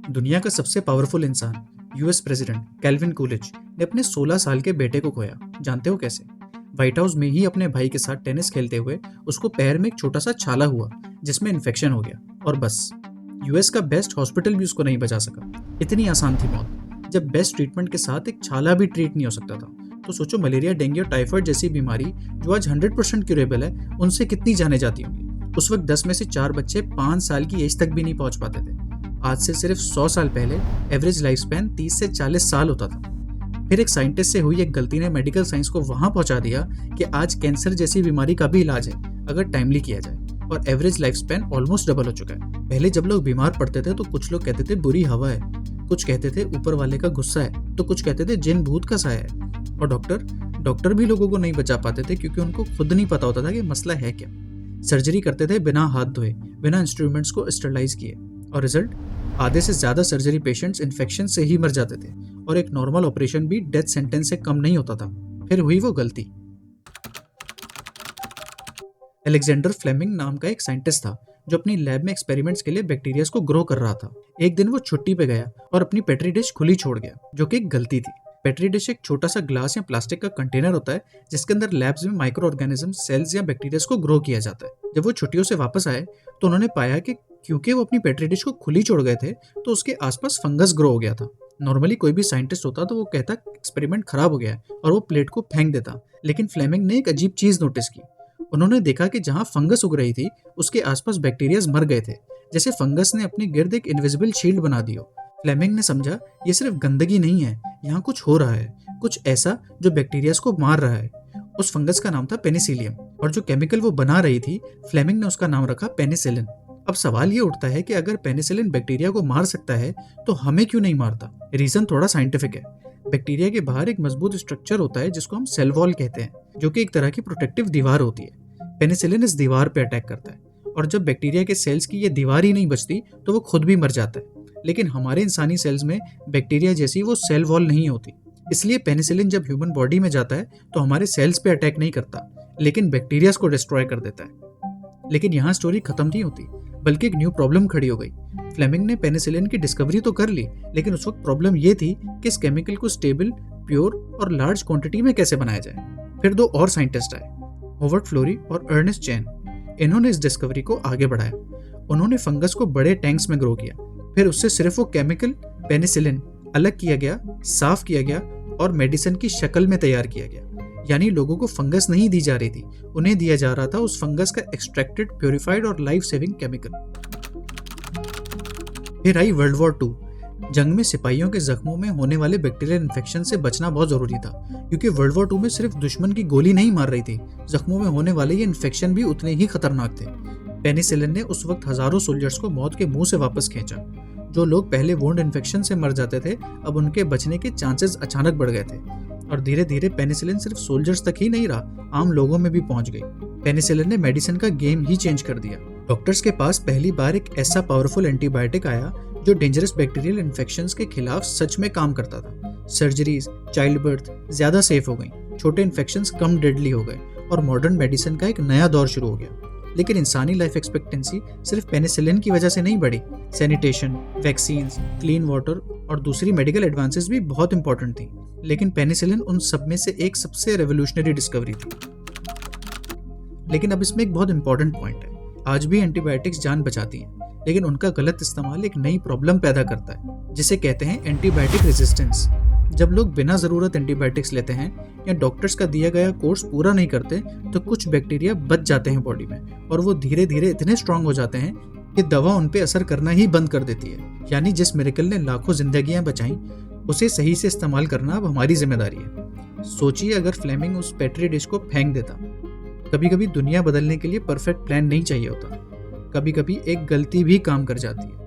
दुनिया का सबसे पावरफुल इंसान यूएस प्रेसिडेंट कैल्विन कूलिज ने अपने 16 साल के बेटे को खोया। जानते हो कैसे? व्हाइट हाउस में ही अपने भाई के साथ टेनिस खेलते हुए उसको पैर में एक छोटा सा छाला हुआ जिसमें इन्फेक्शन हो गया और बस यूएस का बेस्ट हॉस्पिटल भी उसको नहीं बचा सका। इतनी आसान थी मौत। जब बेस्ट ट्रीटमेंट के साथ एक छाला भी ट्रीट नहीं हो सकता था तो सोचो मलेरिया, डेंगू और टाइफाइड जैसी बीमारी जो आज 100% क्यूरेबल है उनसे कितनी जाने जाती होंगी। उस वक्त 10 में से 4 बच्चे 5 साल की एज तक भी नहीं पहुंच पाते थे। आज से सिर्फ 100 साल पहले एवरेज लाइफ स्पैन 30 से 40 साल होता था। फिर एक साइंटिस्ट से हुई एक गलती ने मेडिकल साइंस को वहां पहुंचा दिया कि आज कैंसर जैसी बीमारी का भी इलाज है अगर टाइमली किया जाए, और average life span almost double हो चुका है। पहले जब लोग बीमार पड़ते थे तो कुछ लोग कहते थे बुरी हवा है, कुछ कहते थे ऊपर वाले का गुस्सा है, तो कुछ कहते थे जिन भूत का साया है। और डॉक्टर भी लोगों को नहीं बचा पाते थे क्योंकि उनको खुद नहीं पता होता था कि मसला है क्या। सर्जरी करते थे बिना हाथ धोए, बिना इंस्ट्रूमेंट्स को स्टरलाइज किए, और रिजल्ट आधे से ज्यादा सर्जरी पेशेंट्स इन्फेक्शन से ही मर जाते थे और एक नॉर्मल ऑपरेशन भी डेथ सेंटेंस से कम नहीं होता था। फिर हुई वो गलती। अलेक्जेंडर फ्लेमिंग नाम का एक साइंटिस्ट था जो अपनी लैब में एक्सपेरिमेंट्स के लिए बैक्टीरिया को ग्रो कर रहा था। एक दिन वो छुट्टी पे गया और अपनी पेट्री डिश खुली छोड़ गया, जो कि एक गलती थी। पेट्री डिश एक छोटा सा ग्लास या प्लास्टिक का कंटेनर होता है जिसके अंदर लैब्स में माइक्रो ऑर्गेनिज्म, सेल्स या बैक्टीरिया को ग्रो किया जाता है। जब वो छुट्टियों से वापस आए तो उन्होंने पाया कि क्योंकि वो अपनी पेट्री डिश को खुली छोड़ गए थे तो उसके आसपास फंगस ग्रो हो गया था। नॉर्मली कोई भी साइंटिस्ट होता तो वो कहता एक्सपेरिमेंट खराब हो गया है और वो प्लेट को फेंक देता, लेकिन फ्लेमिंग ने एक अजीब चीज नोटिस की। उन्होंने देखा कि जहाँ फंगस उग रही थी उसके आसपास बैक्टीरियाज मर गए थे, जैसे फंगस ने अपनी गिर्द एक इनविजिबल शील्ड बना दी हो। फ्लेमिंग ने समझा ये सिर्फ गंदगी नहीं है, यहाँ कुछ हो रहा है, कुछ ऐसा जो बैक्टीरियाज को मार रहा है। उस फंगस का नाम था पेनिसिलियम, और जो केमिकल वो बना रही थी फ्लेमिंग ने उसका नाम रखा पेनिसिलिन। अब सवाल ये उठता है कि अगर पेनिसिलिन बैक्टीरिया को मार सकता है तो हमें क्यों नहीं मारता? रीजन थोड़ा साइंटिफिक है। बैक्टीरिया के बाहर एक मजबूत स्ट्रक्चर होता है जिसको हम सेल वॉल कहते हैं, जो कि एक तरह की प्रोटेक्टिव दीवार होती है। पेनिसिलिन इस दीवार पे अटैक करता है, और जब बैक्टीरिया के सेल्स की ये दीवार ही नहीं बचती तो वो खुद भी मर जाता है। लेकिन हमारे इंसानी सेल्स में बैक्टीरिया जैसी वो सेल वॉल नहीं होती, इसलिए पेनिसिलिन जब ह्यूमन बॉडी में जाता है तो हमारे सेल्स पे अटैक नहीं करता, लेकिन बैक्टीरिया को डिस्ट्रॉय कर देता है। लेकिन यहाँ स्टोरी खत्म नहीं होती, बल्कि एक न्यू प्रॉब्लम खड़ी हो गई। फ्लेमिंग ने पेनिसिलिन की डिस्कवरी तो कर ली, लेकिन उस वक्त प्रॉब्लम ये थी कि इस केमिकल को स्टेबल, प्योर और लार्ज क्वांटिटी में कैसे बनाया जाए। फिर 2 और साइंटिस्ट आए, हॉवर्ड फ्लोरी और अर्नेस्ट चैन। इन्होंने इस डिस्कवरी को आगे बढ़ाया। उन्होंने फंगस को बड़े टैंक्स में ग्रो किया, फिर उससे सिर्फ वो केमिकल पेनिसिलिन अलग किया गया, साफ किया गया और मेडिसिन की शक्ल में तैयार किया गया। यानी लोगों को फंगस नहीं दी जा रही थी, उन्हें दिया जा रहा था उस फंगस का एक्सट्रैक्टेड, प्योरीफाइड और लाइफ सेविंग केमिकल। फिर आई वर्ल्ड वॉर 2। जंग में सिपाहियों के जख्मों में होने वाले बैक्टीरियल इन्फेक्शन से बचना बहुत जरूरी था, क्योंकि वर्ल्ड वॉर 2 में सिर्फ दुश्मन की गोली नहीं मार रही थी, जख्मों में होने वाले ये इन्फेक्शन भी उतने ही खतरनाक थे। पेनिसिलिन ने उस वक्त हजारों सोल्जर्स को मौत के मुंह से वापस खींचा। जो लोग पहले वुंड इन्फेक्शन से मर जाते थे, अब उनके बचने के चांसेस अचानक बढ़ गए थे, और धीरे धीरे पेनिसिलिन सिर्फ सोल्जर्स तक ही नहीं रहा, आम लोगों में भी पहुंच गई। पेनिसिलिन ने मेडिसिन का गेम ही चेंज कर दिया। डॉक्टर्स के पास पहली बार एक ऐसा पावरफुल एंटीबायोटिक आया जो डेंजरस बैक्टीरियल इन्फेक्शंस के खिलाफ सच में काम करता था। सर्जरीज, चाइल्ड बर्थ ज्यादा सेफ हो गई, छोटे इन्फेक्शंस कम डेडली हो गए, और मॉडर्न मेडिसिन का एक नया दौर शुरू हो गया। लेकिन इंसानी लाइफ एक्सपेक्टेंसी सिर्फ पेनिसिलिन की वजह से नहीं बढ़ी। सैनिटेशन, वैक्सीन्स, क्लीन वाटर और दूसरी मेडिकल एडवांसेस भी बहुत इंपॉर्टेंट थी, लेकिन पेनिसिलिन उन सब में से एक सबसे रेवोल्यूशनरी डिस्कवरी थी। लेकिन अब इसमें एक बहुत इंपॉर्टेंट पॉइंट है। आज भी एंटीबायोटिक्स जान बचाती हैं, लेकिन उनका गलत इस्तेमाल एक नई प्रॉब्लम पैदा करता है, जिसे कहते हैं एंटीबायोटिक रेजिस्टेंस। जब लोग बिना जरूरत एंटीबायोटिक्स लेते हैं या डॉक्टर्स का दिया गया कोर्स पूरा नहीं करते तो कुछ बैक्टीरिया बच जाते हैं बॉडी में, और वो धीरे धीरे इतने स्ट्रांग हो जाते हैं कि दवा उन पे असर करना ही बंद कर देती है। यानी जिस मिरेकल ने लाखों जिंदगियां बचाई, उसे सही से इस्तेमाल करना अब हमारी जिम्मेदारी है। सोचिए अगर फ्लेमिंग उस पेट्री डिश को फेंक देता। कभी कभी दुनिया बदलने के लिए परफेक्ट प्लान नहीं चाहिए होता, कभी कभी एक गलती भी काम कर जाती है।